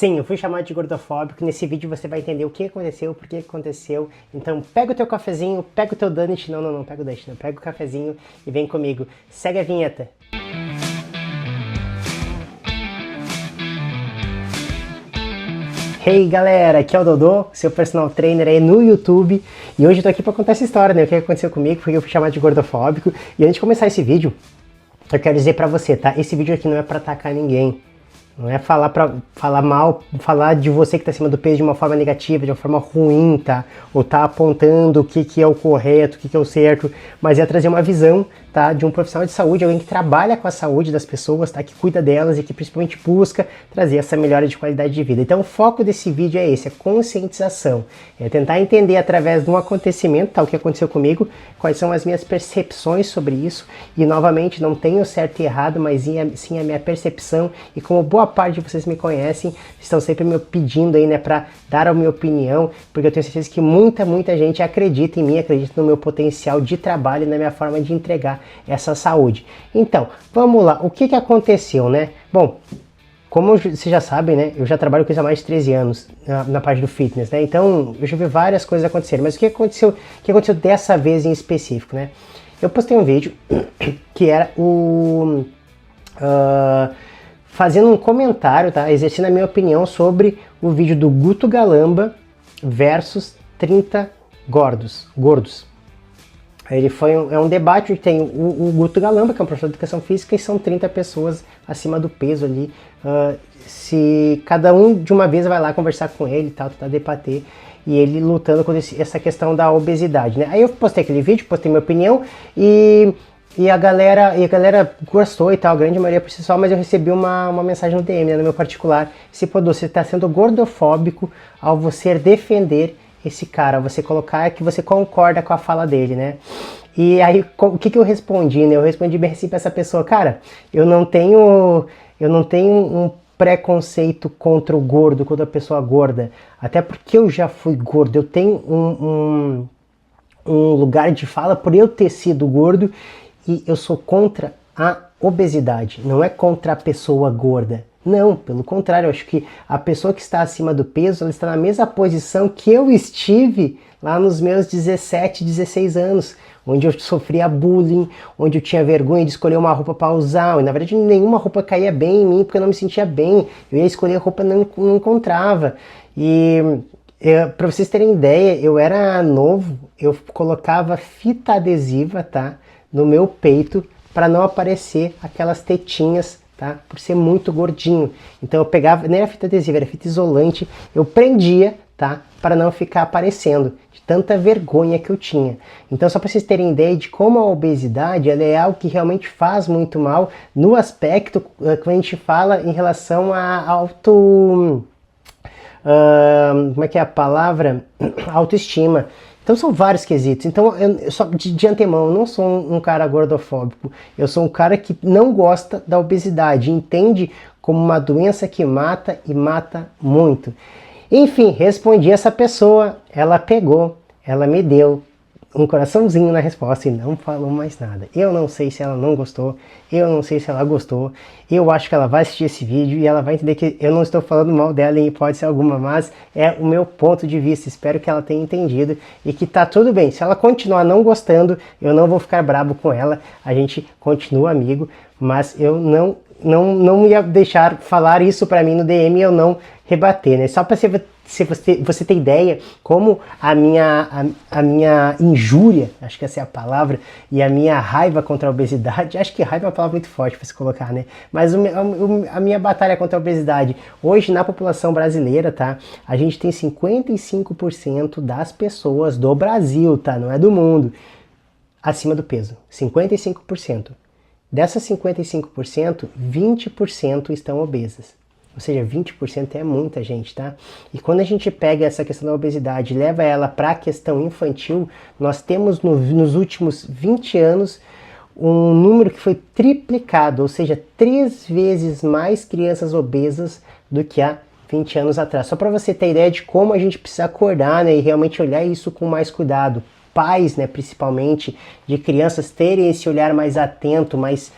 Sim, eu fui chamado de gordofóbico. Nesse vídeo você vai entender o que aconteceu, por que aconteceu. Então pega o teu cafezinho, pega o teu donut. Não, pega o donut, não. Pega o cafezinho e vem comigo. Segue a vinheta. Hey galera, aqui é o Dodô, seu personal trainer aí no YouTube. E hoje eu tô aqui pra contar essa história, né? O que aconteceu comigo, porque eu fui chamado de gordofóbico. E antes de começar esse vídeo, eu quero dizer pra você, tá? Esse vídeo aqui não é pra atacar ninguém. Não é falar mal, falar de você que está acima do peso de uma forma negativa, de uma forma ruim, tá? Ou tá apontando o que é o correto, o que é o certo, mas é trazer uma visão, tá? De um profissional de saúde, alguém que trabalha com a saúde das pessoas, tá? Que cuida delas e que principalmente busca trazer essa melhora de qualidade de vida. Então o foco desse vídeo é esse, é conscientização. É tentar entender através de um acontecimento, tá? O que aconteceu comigo, quais são as minhas percepções sobre isso. E novamente, não tenho certo e errado, mas sim a minha percepção. E como boa parte de vocês me conhecem, estão sempre me pedindo aí, né, para dar a minha opinião, porque eu tenho certeza que muita gente acredita em mim, acredita no meu potencial de trabalho e na minha forma de entregar essa saúde. Então, vamos lá, o que aconteceu, né? Bom, como vocês já sabem, né, eu já trabalho com isso há mais de 13 anos na parte do fitness, né? Então, eu já vi várias coisas acontecerem, mas o que aconteceu dessa vez em específico, né? Eu postei um vídeo que era fazendo um comentário, tá? Exercendo a minha opinião sobre o vídeo do Guto Galamba versus 30 gordos. Ele é um debate onde tem o Guto Galamba, que é um professor de educação física, e são 30 pessoas acima do peso ali. Se cada um de uma vez vai lá conversar com ele e tal, tentar debater, e ele lutando com essa questão da obesidade, né? Aí eu postei aquele vídeo, postei minha opinião e a galera gostou e tal, a grande maioria por si só, mas eu recebi uma mensagem no DM, né, no meu particular. Pô, você está sendo gordofóbico ao você defender esse cara, você colocar que você concorda com a fala dele, né? E aí, o que eu respondi, né? Eu respondi bem assim pra essa pessoa, cara, eu não tenho um preconceito contra o gordo, contra a pessoa gorda, até porque eu já fui gordo, eu tenho um lugar de fala por eu ter sido gordo, e eu sou contra a obesidade, não é contra a pessoa gorda. Não, pelo contrário, eu acho que a pessoa que está acima do peso, ela está na mesma posição que eu estive lá nos meus 17, 16 anos, onde eu sofria bullying, onde eu tinha vergonha de escolher uma roupa para usar, e na verdade nenhuma roupa caía bem em mim, porque eu não me sentia bem, eu ia escolher a roupa e não encontrava. E para vocês terem ideia, eu era novo, eu colocava fita adesiva, tá, no meu peito para não aparecer aquelas tetinhas, tá, por ser muito gordinho. Então eu pegava, nem era fita adesiva, era fita isolante, eu prendia, tá, para não ficar aparecendo, de tanta vergonha que eu tinha. Então só para vocês terem ideia de como a obesidade, ela é algo que realmente faz muito mal no aspecto que a gente fala em relação a como é que é a palavra? Autoestima. Então são vários quesitos. Então eu só de antemão eu não sou um cara gordofóbico. Eu sou um cara que não gosta da obesidade, entende como uma doença que mata e mata muito. Enfim, respondi essa pessoa, ela pegou, ela me deu um coraçãozinho na resposta e não falou mais nada. Eu não sei se ela não gostou, eu não sei se ela gostou, eu acho que ela vai assistir esse vídeo e ela vai entender que eu não estou falando mal dela em hipótese alguma, mas é o meu ponto de vista, espero que ela tenha entendido e que tá tudo bem. Se ela continuar não gostando, eu não vou ficar bravo com ela, a gente continua amigo, mas eu não ia deixar falar isso pra mim no DM e eu não rebater, né? Só pra você ter ideia como a minha injúria, acho que essa é a palavra, e a minha raiva contra a obesidade, acho que raiva é uma palavra muito forte para se colocar, né? Mas a minha batalha contra a obesidade, hoje na população brasileira, tá? A gente tem 55% das pessoas do Brasil, tá? Não é do mundo, acima do peso. 55%. Dessas 55%, 20% estão obesas. Ou seja, 20% é muita gente, tá? E quando a gente pega essa questão da obesidade e leva ela para a questão infantil, nós temos nos últimos 20 anos um número que foi triplicado, ou seja, 3 vezes mais crianças obesas do que há 20 anos atrás. Só para você ter ideia de como a gente precisa acordar, né, e realmente olhar isso com mais cuidado. pais, né, principalmente, de crianças terem esse olhar mais atento, mais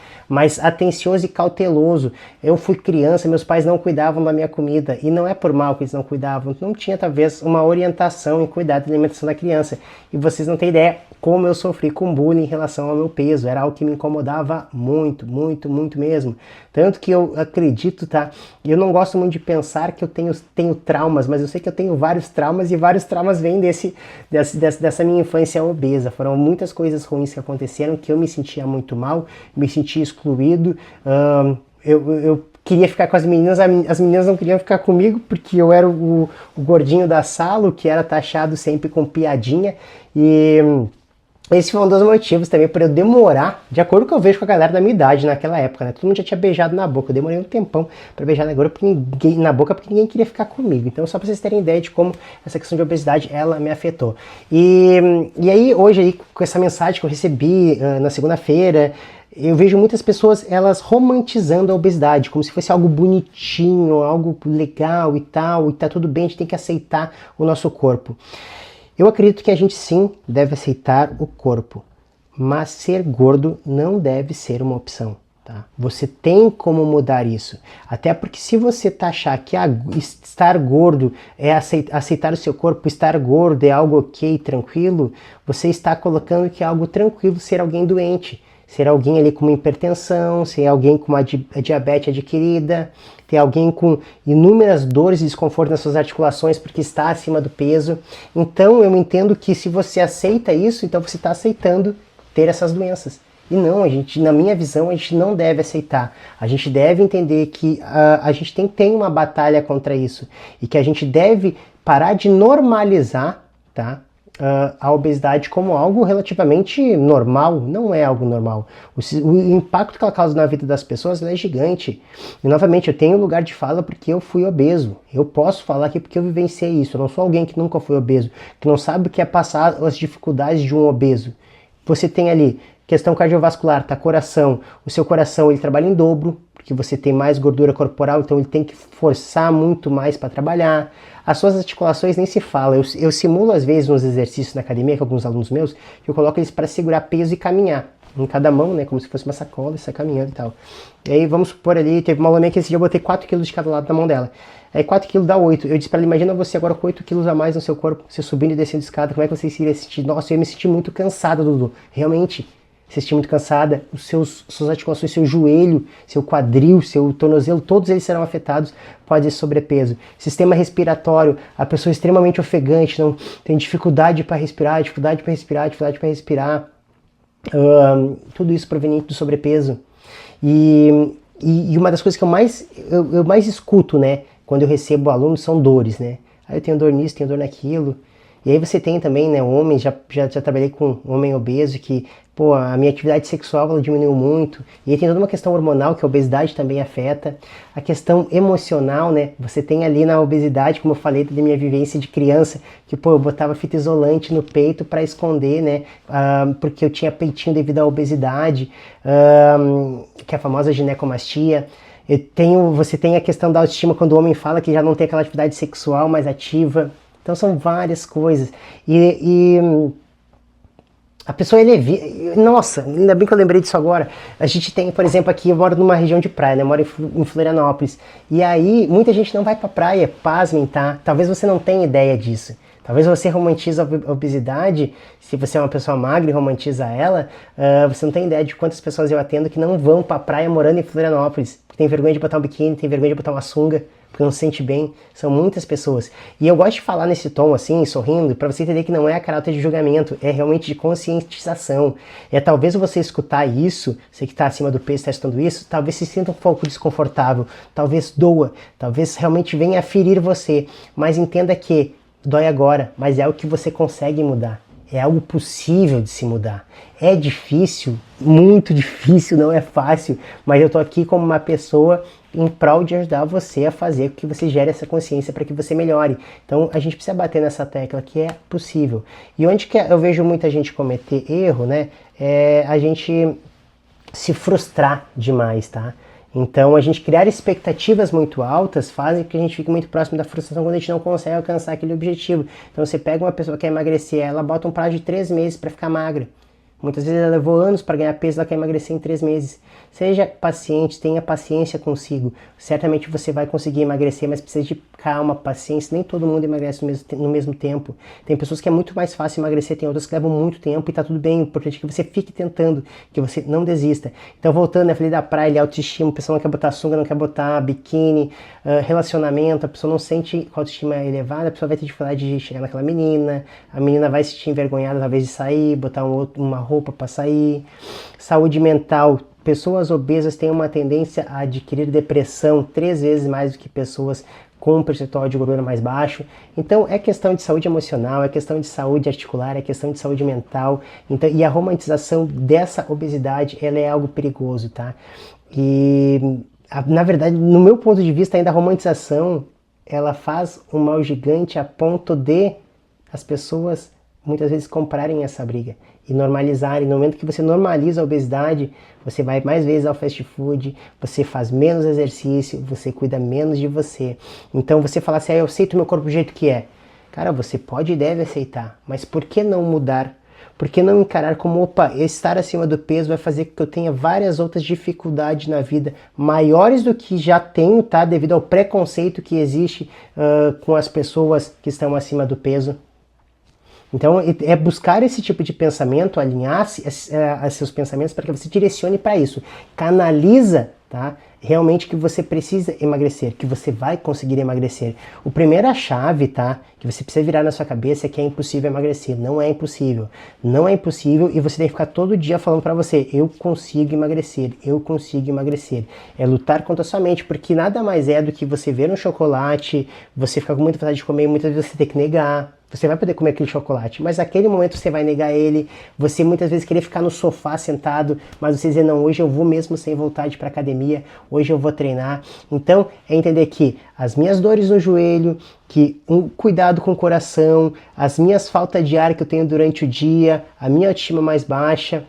atencioso e cauteloso. Eu fui criança, meus pais não cuidavam da minha comida, e não é por mal que eles não cuidavam, não tinha talvez uma orientação em cuidar da alimentação da criança. E vocês não têm ideia como eu sofri com bullying em relação ao meu peso, era algo que me incomodava muito, muito, muito mesmo. Tanto que eu acredito, tá? Eu não gosto muito de pensar que eu tenho traumas, mas eu sei que eu tenho vários traumas, e vários traumas vêm dessa minha infância obesa. Foram muitas coisas ruins que aconteceram, que eu me sentia muito mal, me sentia excluído. Eu queria ficar com as meninas não queriam ficar comigo, porque eu era o gordinho da sala, o que era taxado sempre com piadinha, e esse foi um dos motivos também para eu demorar, de acordo com o que eu vejo com a galera da minha idade naquela época, né? Todo mundo já tinha beijado na boca, eu demorei um tempão para beijar na boca porque ninguém queria ficar comigo. Então, só para vocês terem ideia de como essa questão de obesidade, ela me afetou. E aí, hoje, aí, com essa mensagem que eu recebi na segunda-feira, eu vejo muitas pessoas, elas romantizando a obesidade, como se fosse algo bonitinho, algo legal e tal, e tá tudo bem, a gente tem que aceitar o nosso corpo. Eu acredito que a gente sim deve aceitar o corpo, mas ser gordo não deve ser uma opção, tá? Você tem como mudar isso, até porque se você achar que estar gordo é aceitar o seu corpo, estar gordo é algo ok, tranquilo, você está colocando que é algo tranquilo ser alguém doente. Ser alguém ali com uma hipertensão, ser alguém com uma diabetes adquirida, ter alguém com inúmeras dores e desconforto nas suas articulações porque está acima do peso. Então eu entendo que se você aceita isso, então você está aceitando ter essas doenças. E não, na minha visão, a gente não deve aceitar. A gente deve entender que a gente tem uma batalha contra isso. E que a gente deve parar de normalizar, tá? A obesidade como algo relativamente normal. Não é algo normal. O impacto que ela causa na vida das pessoas é gigante. E novamente, eu tenho lugar de fala porque eu fui obeso. Eu posso falar aqui porque eu vivenciei isso. Eu não sou alguém que nunca foi obeso, que não sabe o que é passar as dificuldades de um obeso. Você tem ali questão cardiovascular, tá? Coração. O seu coração, ele trabalha em dobro, porque você tem mais gordura corporal, então ele tem que forçar muito mais para trabalhar. As suas articulações nem se fala. Eu simulo às vezes uns exercícios na academia com alguns alunos meus, que eu coloco eles para segurar peso e caminhar. Em cada mão, né? Como se fosse uma sacola, e sai caminhando e tal. E aí vamos supor ali, teve uma aluna que esse dia eu botei 4 kg de cada lado na mão dela. Aí 4 kg dá 8. Eu disse pra ela, imagina você agora com 8 kg a mais no seu corpo, você subindo e descendo escada, como é que você se iria sentir? Nossa, eu ia me sentir muito cansada, Dudu. Realmente, se sentir muito cansada, suas articulações, seu joelho, seu quadril, seu tornozelo, todos eles serão afetados por esse sobrepeso. Sistema respiratório, a pessoa é extremamente ofegante, não tem dificuldade para respirar, tudo isso proveniente do sobrepeso. E uma das coisas que eu mais escuto, né, quando eu recebo alunos, são dores, né? Aí eu tenho dor nisso, tenho dor naquilo. E aí você tem também, né, homens, já trabalhei com um homem obeso que, pô, a minha atividade sexual ela diminuiu muito. E aí tem toda uma questão hormonal que a obesidade também afeta. A questão emocional, né, você tem ali na obesidade, como eu falei da minha vivência de criança, que, pô, eu botava fita isolante no peito para esconder, né, porque eu tinha peitinho devido à obesidade, que é a famosa ginecomastia. Você tem a questão da autoestima quando o homem fala que já não tem aquela atividade sexual mais ativa. Então são várias coisas. E a pessoa nossa, ainda bem que eu lembrei disso agora. A gente tem, por exemplo, aqui eu moro numa região de praia, né? Eu moro em Florianópolis. E aí muita gente não vai pra praia, pasmem, tá? Talvez você não tenha ideia disso. Talvez você romantiza a obesidade, se você é uma pessoa magra e romantiza ela, você não tem ideia de quantas pessoas eu atendo que não vão pra praia morando em Florianópolis, porque tem vergonha de botar um biquíni, tem vergonha de botar uma sunga, porque não se sente bem. São muitas pessoas. E eu gosto de falar nesse tom assim, sorrindo, para você entender que não é a caráter de julgamento, é realmente de conscientização. É talvez você escutar isso, você que está acima do peso, está escutando isso, talvez se sinta um pouco desconfortável, talvez doa, talvez realmente venha a ferir você, mas entenda que dói agora, mas é algo que você consegue mudar. É algo possível de se mudar. É difícil, muito difícil, não é fácil, mas eu tô aqui como uma pessoa em prol de ajudar você a fazer com que você gere essa consciência para que você melhore. Então a gente precisa bater nessa tecla que é possível. E onde que eu vejo muita gente cometer erro, né? É a gente se frustrar demais, tá? Então, a gente criar expectativas muito altas fazem que a gente fique muito próximo da frustração quando a gente não consegue alcançar aquele objetivo. Então, você pega uma pessoa que quer emagrecer, ela bota um prazo de 3 meses para ficar magra. Muitas vezes ela levou anos para ganhar peso, ela quer emagrecer em 3 meses. Seja paciente, tenha paciência consigo. Certamente você vai conseguir emagrecer, mas precisa de calma, paciência. Nem todo mundo emagrece no mesmo tempo. Tem pessoas que é muito mais fácil emagrecer, tem outras que levam muito tempo e tá tudo bem. O importante é que você fique tentando, que você não desista. Então, voltando, eu falei da praia, autoestima, a pessoa não quer botar sunga, não quer botar biquíni, relacionamento, a pessoa não sente autoestima elevada, a pessoa vai ter dificuldade de chegar naquela menina, a menina vai se sentir envergonhada talvez de sair, botar uma roupa para sair. Saúde mental, pessoas obesas têm uma tendência a adquirir depressão 3 vezes mais do que pessoas com um percentual de gordura mais baixo. Então é questão de saúde emocional, é questão de saúde articular, é questão de saúde mental. Então, e a romantização dessa obesidade, ela é algo perigoso, tá? E na verdade, no meu ponto de vista, ainda a romantização, ela faz um mal gigante a ponto de as pessoas muitas vezes comprarem essa briga e normalizarem. No momento que você normaliza a obesidade, você vai mais vezes ao fast food, você faz menos exercício, você cuida menos de você. Então você fala assim, eu aceito meu corpo do jeito que é. Cara, você pode e deve aceitar, mas por que não mudar? Por que não encarar como, opa, estar acima do peso vai fazer com que eu tenha várias outras dificuldades na vida, maiores do que já tenho, tá? Devido ao preconceito que existe com as pessoas que estão acima do peso. Então, é buscar esse tipo de pensamento, alinhar seus pensamentos para que você direcione para isso. Canaliza, tá? Realmente que você precisa emagrecer, que você vai conseguir emagrecer. O primeira chave, tá? Que você precisa virar na sua cabeça é que é impossível emagrecer. Não é impossível. Não é impossível e você tem que ficar todo dia falando para você, eu consigo emagrecer, eu consigo emagrecer. É lutar contra a sua mente, porque nada mais é do que você ver um chocolate, você ficar com muita vontade de comer e muitas vezes você tem que negar. Você vai poder comer aquele chocolate, mas naquele momento você vai negar ele, você muitas vezes querer ficar no sofá sentado, mas você dizer, não, hoje eu vou mesmo sem vontade para academia, hoje eu vou treinar. Então, é entender que as minhas dores no joelho, que um cuidado com o coração, as minhas faltas de ar que eu tenho durante o dia, a minha autoestima mais baixa,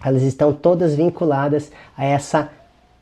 elas estão todas vinculadas a essa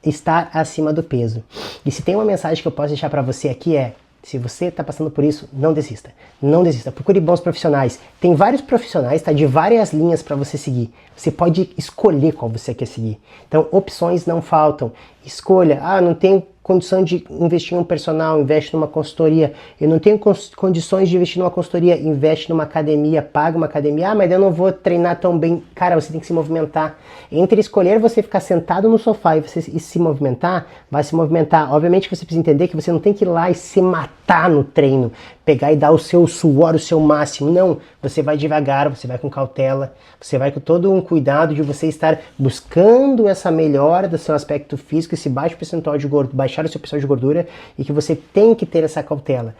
estar acima do peso. E se tem uma mensagem que eu posso deixar para você aqui é, se você está passando por isso, não desista. Não desista. Procure bons profissionais. Tem vários profissionais, tá? De várias linhas para você seguir. Você pode escolher qual você quer seguir. Então, opções não faltam. Escolha. Ah, não tenho condição de investir em um personal, investe numa consultoria. Eu não tenho condições de investir numa consultoria, investe numa academia, paga uma academia. Ah, mas eu não vou treinar tão bem. Cara, você tem que se movimentar. Entre escolher você ficar sentado no sofá e se movimentar, vai se movimentar. Obviamente que você precisa entender que você não tem que ir lá e se matar no treino, pegar e dar o seu suor, o seu máximo. Não, você vai devagar, você vai com cautela, você vai com todo um cuidado de você estar buscando essa melhora do seu aspecto físico, esse baixo percentual de gordura, baixar o seu percentual de gordura, e que você tem que ter essa cautela.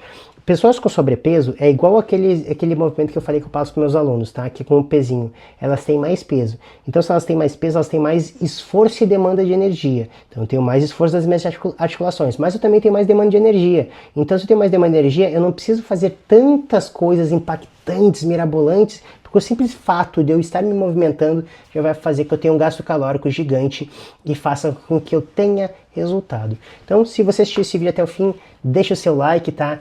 Pessoas com sobrepeso é igual aquele movimento que eu falei que eu passo para meus alunos, tá? Que com o pezinho, elas têm mais peso. Então, se elas têm mais peso, elas têm mais esforço e demanda de energia. Então, eu tenho mais esforço das minhas articulações, mas eu também tenho mais demanda de energia. Então, se eu tenho mais demanda de energia, eu não preciso fazer tantas coisas impactantes, mirabolantes, porque o simples fato de eu estar me movimentando já vai fazer que eu tenha um gasto calórico gigante e faça com que eu tenha resultado. Então, se você assistiu esse vídeo até o fim, deixa o seu like, tá?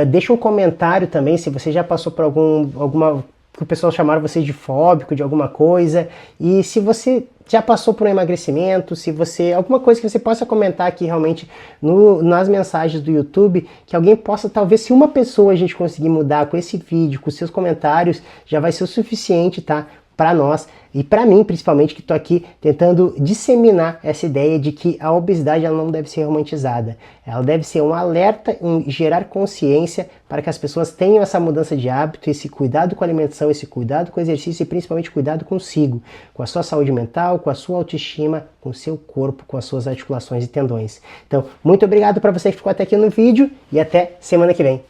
Deixa um comentário também se você já passou por alguma que o pessoal chamaram você de fóbico, de alguma coisa, e se você já passou por um emagrecimento, se você, alguma coisa que você possa comentar aqui realmente nas mensagens do YouTube, que alguém possa, talvez se uma pessoa a gente conseguir mudar com esse vídeo, com seus comentários, já vai ser o suficiente, tá? Para nós e para mim principalmente, que estou aqui tentando disseminar essa ideia de que a obesidade ela não deve ser romantizada, ela deve ser um alerta em gerar consciência para que as pessoas tenham essa mudança de hábito, esse cuidado com a alimentação, esse cuidado com o exercício e principalmente cuidado consigo, com a sua saúde mental, com a sua autoestima, com o seu corpo, com as suas articulações e tendões. Então, muito obrigado para você que ficou até aqui no vídeo e até semana que vem.